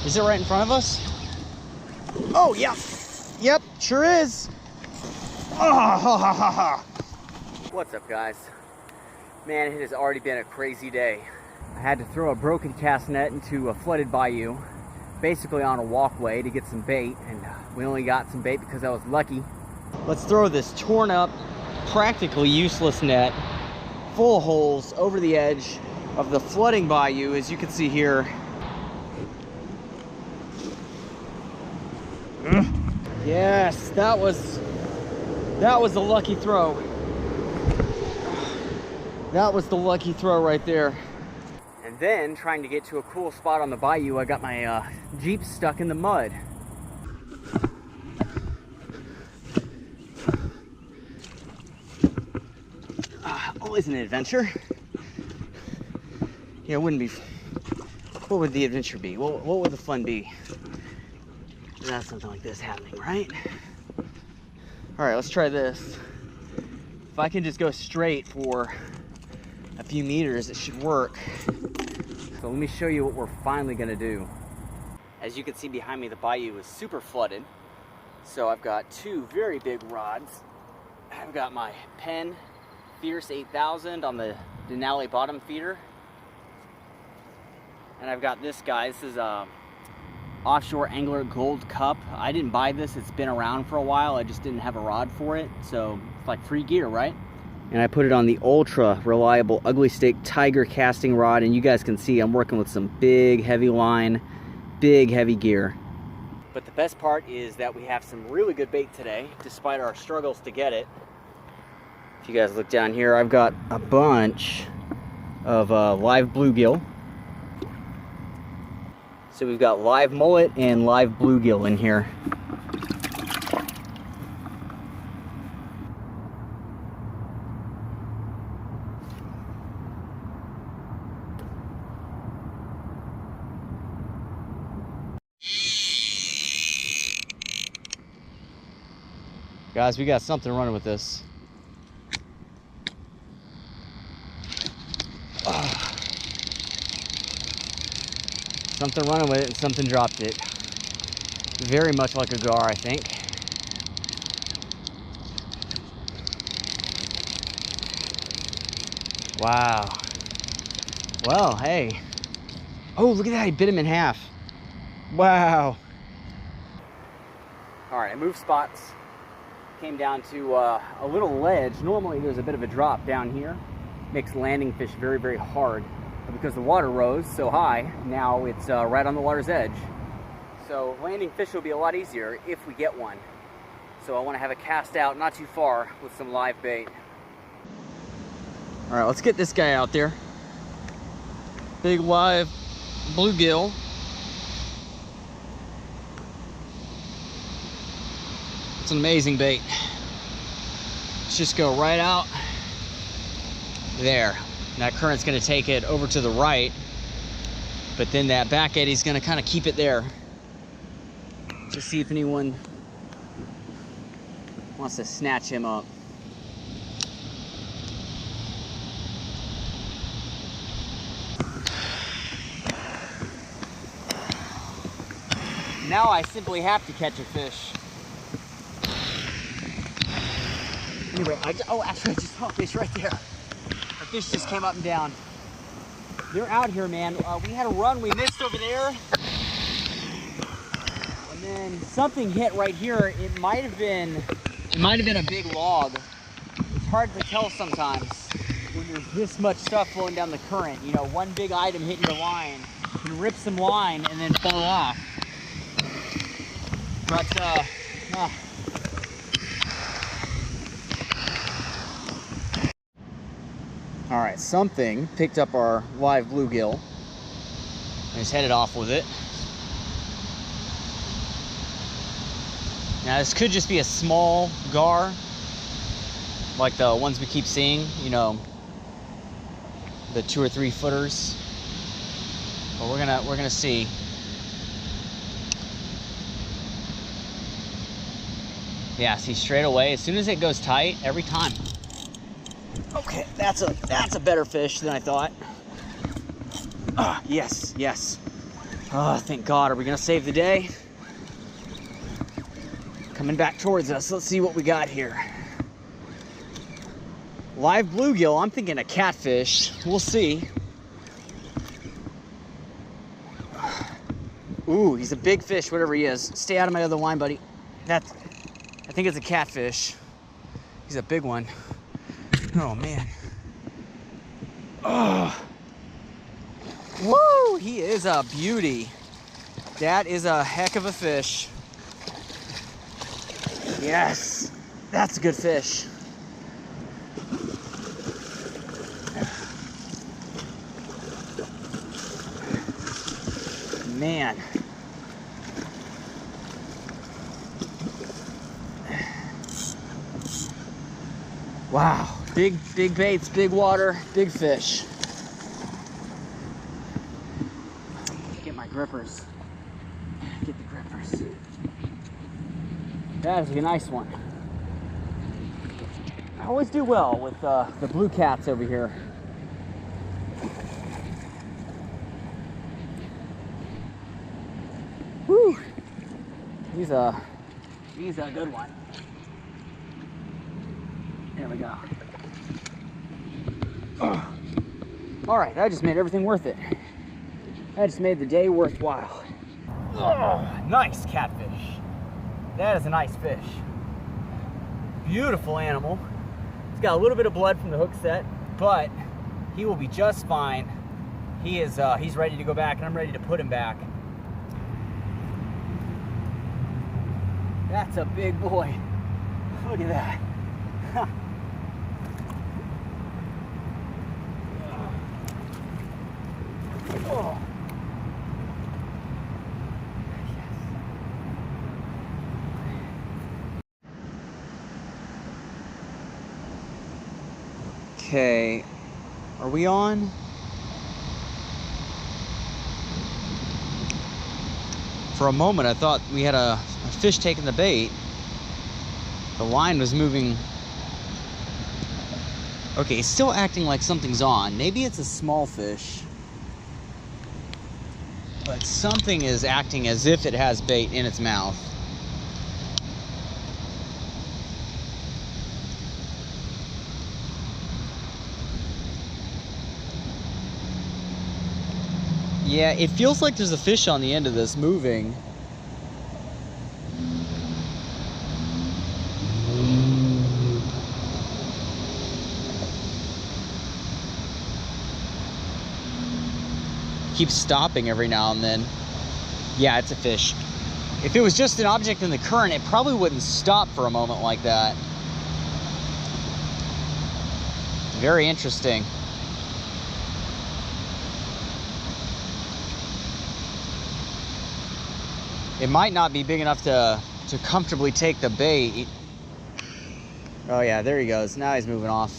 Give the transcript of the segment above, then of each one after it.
Is it right in front of us? Oh, yeah. Yep, sure is. Oh, ha, ha, ha, ha. What's up, guys? Man, it has already been a crazy day. I had to throw a broken cast net into a flooded bayou, basically on a walkway to get some bait, and we only got some bait because I was lucky. Let's throw this torn up, practically useless net full of holes over the edge of the flooding bayou, as you can see here. Yes, that was a lucky throw. That was the lucky throw right there. And then, trying to get to a cool spot on the bayou, I got my Jeep stuck in the mud. Always an adventure. Yeah, it wouldn't be. What would the adventure be? What would the fun be? Without something like this happening, right? All right, let's try this. If I can just go straight for a few meters, it should work. So let me show you what we're finally gonna do. As you can see behind me, the bayou is super flooded. So I've got two very big rods. I've got my Penn Fierce 8000 on the Denali bottom feeder. And I've got this guy. This is a Offshore Angler Gold Cup. I didn't buy this, it's been around for a while. I just didn't have a rod for it. So it's like free gear, right? And I put it on the ultra reliable Ugly Stick Tiger casting rod, and you guys can see I'm working with some big heavy line, big heavy gear. But the best part is that we have some really good bait today, despite our struggles to get it. If you guys look down here, I've got a bunch of live bluegill. So we've got live mullet and live bluegill in here. Guys, we got something running with this. Something running with it and something dropped it. Very much like a gar, I think. Wow. Well, hey. Oh, look at that, he bit him in half. Wow. All right, I moved spots. Came down to a little ledge. Normally there's a bit of a drop down here. Makes landing fish very, very hard. But because the water rose so high, now it's right on the water's edge. So landing fish will be a lot easier if we get one. So I want to have it cast out not too far with some live bait. All right, let's get this guy out there. Big live bluegill. It's an amazing bait. Let's just go right out there. That current's gonna take it over to the right, but then that back eddy's gonna kind of keep it there. Just see if anyone wants to snatch him up. Now I simply have to catch a fish. Anyway, actually I just saw a fish right there. A fish just came up and down. They're out here, man. We had a run we missed over there. And then something hit right here. It might have been a big log. It's hard to tell sometimes when there's this much stuff flowing down the current. You know, one big item hitting your line can rip some line and then fall off. But all right, something picked up our live bluegill and is headed off with it. Now this could just be a small gar, like the ones we keep seeing, you know, the 2 or 3 footers. But we're gonna see. Yeah, see, straight away, as soon as it goes tight, every time. Okay, that's a better fish than I thought. Yes, yes. Oh, thank God. Are we gonna save the day? Coming back towards us. Let's see what we got here. Live bluegill. I'm thinking a catfish. We'll see. Ooh, he's a big fish, whatever he is. Stay out of my other line, buddy. I think it's a catfish. He's a big one. Oh, man. Oh. Woo! He is a beauty. That is a heck of a fish. Yes, that's a good fish. Man. Wow, big baits, big water, big fish. Get my grippers. Get the grippers. That is a nice one. I always do well with the blue cats over here. Whew. He's a good one. There we go. Oh. All right, I just made everything worth it. I just made the day worthwhile. Oh, nice catfish. That is a nice fish. Beautiful animal. He's got a little bit of blood from the hook set, but he will be just fine. He's ready to go back, and I'm ready to put him back. That's a big boy. Look at that. Oh. Okay, are we on? For a moment I thought we had a fish taking the bait. The line was moving. Okay, it's still acting like something's on. Maybe it's a small fish, but something is acting as if it has bait in its mouth. Yeah, it feels like there's a fish on the end of this moving. Keeps stopping every now and then. Yeah, it's a fish. If it was just an object in the current, it probably wouldn't stop for a moment like that. Very interesting. It might not be big enough to comfortably take the bait. Oh yeah, there he goes. Now he's moving off.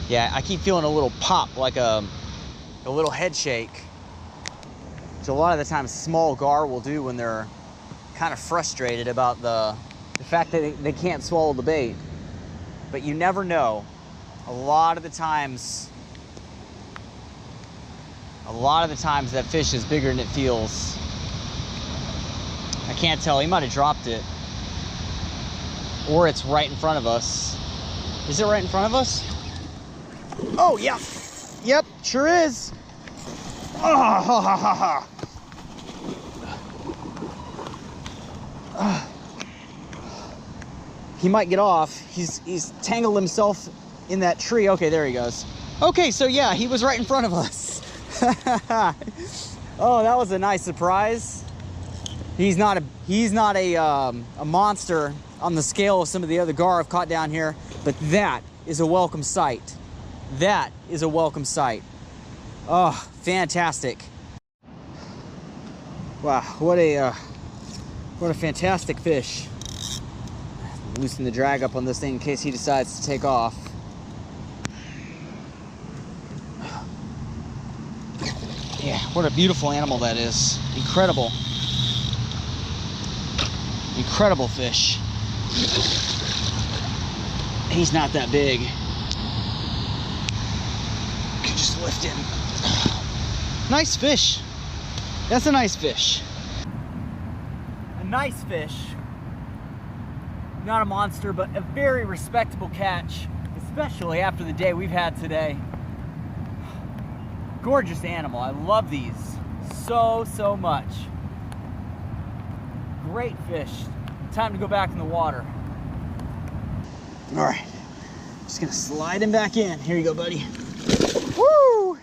Yeah, I keep feeling a little pop, like a little head shake. Which a lot of the times small gar will do when they're kind of frustrated about the fact that they can't swallow the bait. But you never know. A lot of the times that fish is bigger than it feels. I can't tell, he might have dropped it. Or it's right in front of us. Is it right in front of us? Oh, yeah. Yep, sure is. Oh, ha, ha, ha, ha. He might get off. He's tangled himself in that tree. Okay, there he goes. Okay, so yeah, he was right in front of us. Oh, that was a nice surprise. He's not a monster on the scale of some of the other gar I've caught down here, but that is a welcome sight. That is a welcome sight. Oh, fantastic. Wow, what a fantastic fish. Loosen the drag up on this thing in case he decides to take off. Yeah, what a beautiful animal that is. Incredible. Incredible fish. He's not that big. Could just lift him. Nice fish. That's a nice fish. A nice fish. Not a monster, but a very respectable catch, especially after the day we've had today. Gorgeous animal. I love these so much. Great fish. Time to go back in the water. All right, just gonna slide him back in. Here you go, buddy. Woo!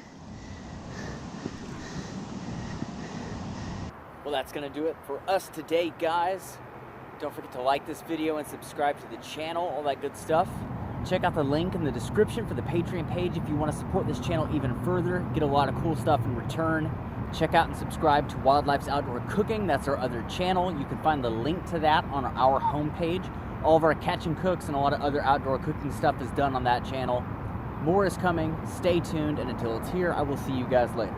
Well, that's gonna do it for us today, guys. Don't forget to like this video and subscribe to the channel, all that good stuff. Check out the link in the description for the Patreon page if you want to support this channel even further, get a lot of cool stuff in return. Check out and subscribe to Wildlife's Outdoor Cooking. That's our other channel. You can find the link to that on our homepage. All of our catch and cooks and a lot of other outdoor cooking stuff is done on that channel. More is coming. Stay tuned, and until it's here, I will see you guys later.